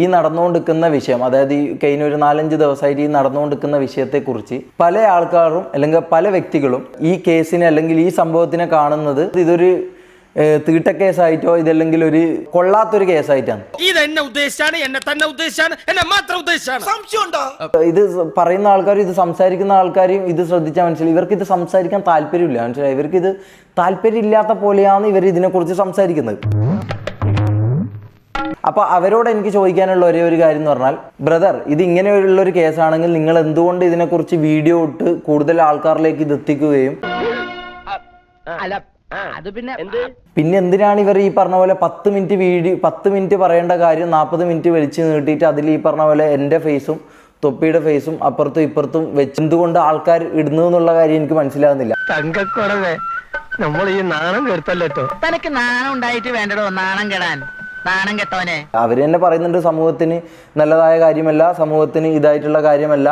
ഈ നടന്നുകൊണ്ടിരിക്കുന്ന വിഷയം, അതായത് ഈ കഴിഞ്ഞ ഒരു 4-5 ദിവസമായിട്ട് ഈ നടന്നുകൊണ്ടിരിക്കുന്ന വിഷയത്തെക്കുറിച്ച് പല ആൾക്കാരും അല്ലെങ്കിൽ പല വ്യക്തികളും ഈ കേസിനെ അല്ലെങ്കിൽ ഈ സംഭവത്തിനെ കാണുന്നത് ഇതൊരു തീട്ട കേസായിട്ടോ ഇതല്ലെങ്കിൽ ഒരു കൊള്ളാത്തൊരു കേസായിട്ടാണ്. ഇത് പറയുന്ന ആൾക്കാരും ഇത് സംസാരിക്കുന്ന ആൾക്കാരും ഇത് ശ്രദ്ധിച്ചാൽ മനസ്സിലായി, ഇവർക്ക് ഇത് സംസാരിക്കാൻ താല്പര്യമില്ല. മനസ്സിലായി, ഇവർക്ക് ഇത് താല്പര്യമില്ലാത്ത പോലെയാണ് ഇവർ ഇതിനെക്കുറിച്ച് സംസാരിക്കുന്നത്. അപ്പൊ അവരോട് എനിക്ക് ചോദിക്കാനുള്ള ഒരേ ഒരു കാര്യം എന്ന് പറഞ്ഞാൽ, ബ്രദർ, ഇത് ഇങ്ങനെയുള്ള ഒരു കേസാണെങ്കിൽ നിങ്ങൾ എന്തുകൊണ്ട് ഇതിനെക്കുറിച്ച് വീഡിയോ ഇട്ട് കൂടുതൽ ആൾക്കാരിലേക്ക് ഇത് എത്തിക്കുകയും പിന്നെ എന്തിനാണ് ഇവർ ഈ പറഞ്ഞ പോലെ 10 മിനിറ്റ് പറയേണ്ട കാര്യം 40 മിനിറ്റ് വലിച്ചു നീട്ടിയിട്ട് അതിൽ ഈ പറഞ്ഞ പോലെ എൻ്റെ ഫേസും തൊപ്പിയുടെ ഫേസും അപ്പുറത്തും ഇപ്പുറത്തും വെച്ച് എന്തുകൊണ്ട് ആൾക്കാർ ഇടുന്നു എന്നുള്ള കാര്യം എനിക്ക് മനസ്സിലാകുന്നില്ല. നമ്മൾ ഈ നാണം കേട്ടല്ലോ, തനക്ക് നാണം ഉണ്ടായിട്ട് വേണ്ടടോ നാണം കെടാൻ. നാണം കെട്ടോനെ അവർ തന്നെ പറയുന്നുണ്ട്, സമൂഹത്തിന് നല്ലതായ കാര്യമല്ല, സമൂഹത്തിന് ഇതായിട്ടുള്ള കാര്യമല്ല,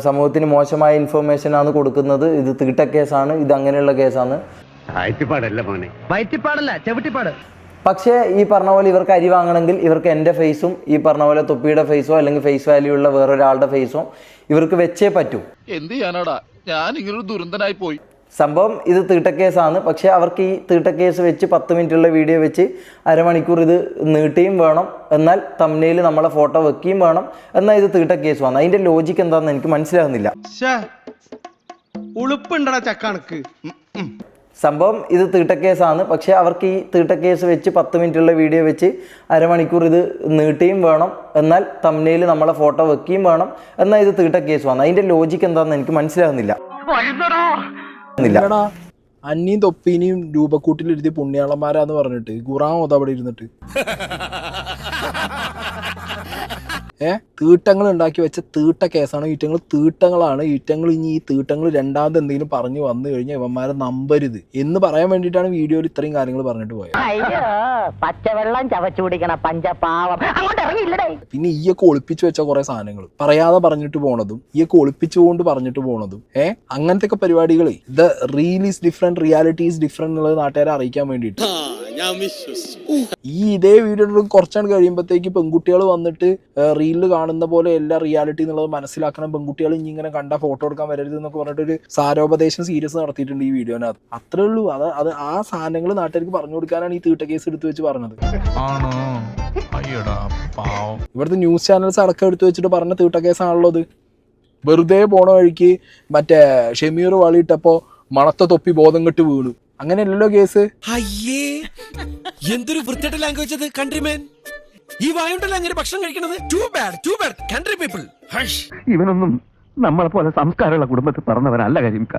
സമൂഹത്തിന് മോശമായ ഇൻഫർമേഷൻ ആണ് കൊടുക്കുന്നത്, ഇത് തീട്ട കേസാണ്, ഇത് അങ്ങനെയുള്ള കേസാണ്. പക്ഷേ ഈ പറഞ്ഞ പോലെ ഇവർക്ക് അരി വാങ്ങണമെങ്കിൽ ഇവർക്ക് എൻ്റെ ഫേസും ഈ പറഞ്ഞ പോലെ തൊപ്പിയുടെ ഫേസോ അല്ലെങ്കിൽ ഫേസ് വാല്യൂ ഉള്ള വേറൊരാളുടെ ഫേസോ ഇവർക്ക് വെച്ചേ പറ്റൂ. എന്ത് ചെയ്യാനാടാ, ഞാൻ ഇങ്ങനൊരു ദുരന്തനായി പോയി. സംഭവം ഇത് തീട്ട കേസാണ്. പക്ഷെ അവർക്ക് ഈ തീട്ട കേസ് വെച്ച് 10 മിനിറ്റുള്ള വീഡിയോ വെച്ച് അരമണിക്കൂർ ഇത് നീട്ടുകയും വേണം, എന്നാൽ തംബ്നെയിൽ നമ്മളെ ഫോട്ടോ വെക്കുകയും വേണം, എന്നാൽ ഇത് തീട്ട കേസ് വന്നു. അതിന്റെ ലോജിക്ക് എന്താണെന്ന് എനിക്ക് മനസ്സിലാകുന്നില്ല. സംഭവം ഇത് തീട്ട കേസാണ്. പക്ഷെ അവർക്ക് ഈ തീട്ട കേസ് വെച്ച് 10 മിനിറ്റുള്ള വീഡിയോ വെച്ച് അരമണിക്കൂർ ഇത് നീട്ടുകയും വേണം, എന്നാൽ തംബ്നെയിൽ നമ്മളെ ഫോട്ടോ വെക്കുകയും വേണം, എന്നാൽ ഇത് തീട്ട കേസ് വന്നു. അതിന്റെ ലോജിക്ക് എന്താണെന്ന് എനിക്ക് മനസ്സിലാകുന്നില്ല. അന്നീം തൊപ്പീനെയും രൂപക്കൂട്ടിലിരുത്തി പുണ്യാളന്മാരാന്ന് പറഞ്ഞിട്ട് ഖുറാൻ ഓതാ അവിടെ ഇരുന്നിട്ട് തീട്ടങ്ങൾ ഉണ്ടാക്കി വെച്ച തീട്ട കേസാണ്. ഈറ്റങ്ങൾ തീട്ടങ്ങളാണ്. ഈറ്റങ്ങൾ ഇനി ഈ തീട്ടങ്ങൾ രണ്ടാമത് എന്തെങ്കിലും പറഞ്ഞു വന്നു കഴിഞ്ഞാൽ ഇവന്മാരെ നമ്പരുത് എന്ന് പറയാൻ വേണ്ടിയിട്ടാണ് വീഡിയോയിൽ ഇത്രയും കാര്യങ്ങൾ പറഞ്ഞിട്ട് പോയത്. പച്ചവെള്ളം ചവച്ചു കുടിക്കണ പഞ്ചപാവം. പിന്നെ ഈയൊക്കെ ഒളിപ്പിച്ചു വെച്ച കുറെ സാധനങ്ങൾ പറയാതെ പറഞ്ഞിട്ട് പോണതും ഈയൊക്കെ ഒളിപ്പിച്ചുകൊണ്ട് പറഞ്ഞിട്ട് പോണതും അങ്ങനത്തെ ഒക്കെ പരിപാടികൾ. The reel is different, reality is different എന്നുള്ളത് നാട്ടുകാരെ അറിയിക്കാൻ വേണ്ടിയിട്ട് ഈ ഇതേ വീഡിയോ കുറച്ചാണ് കഴിയുമ്പോഴത്തേക്ക് പെൺകുട്ടികൾ വന്നിട്ട് റീലിൽ കാണുന്ന പോലെ എല്ലാ റിയാലിറ്റി എന്നുള്ളത് മനസ്സിലാക്കണം, പെൺകുട്ടികൾ ഇനി ഇങ്ങനെ കണ്ട ഫോട്ടോ എടുക്കാൻ വരരുത് എന്നൊക്കെ പറഞ്ഞിട്ടൊരു സാരോപദേശം സീരിയസ് നടത്തിയിട്ടുണ്ട് ഈ വീഡിയോനകത്ത്. അത്രേ ഉള്ളൂ. അത് ആ സാധനങ്ങൾ നാട്ടുകാർക്ക് പറഞ്ഞു കൊടുക്കാനാണ് ഈ തീട്ട കേസ് എടുത്തു വെച്ച് പറഞ്ഞത്. ഇവിടുത്തെ ന്യൂസ് ചാനൽസ് അടക്കം എടുത്തു വെച്ചിട്ട് പറഞ്ഞ തീട്ട കേസാണല്ലോ ഇത്. വെറുതെ പോണ വഴിക്ക് മറ്റേ ഷമീർ വാളിയിട്ടപ്പോ മണത്ത തൊപ്പി ബോധം കെട്ട് വീണു, അങ്ങനെയല്ലല്ലോ കേസ്. അയ്യേ, എന്തൊരു വൃത്തിയുടെ ലാംഗ്വേജ് അത്. കൺട്രിമേൻ, ഈ വായുണ്ടല്ലോ അങ്ങനെ ഭക്ഷണം കഴിക്കണത്. Too bad country people. ഇവനൊന്നും നമ്മളെ പോലെ സംസ്കാരമുള്ള കുടുംബത്തിൽ പറഞ്ഞവനല്ല കരിമിക്ക.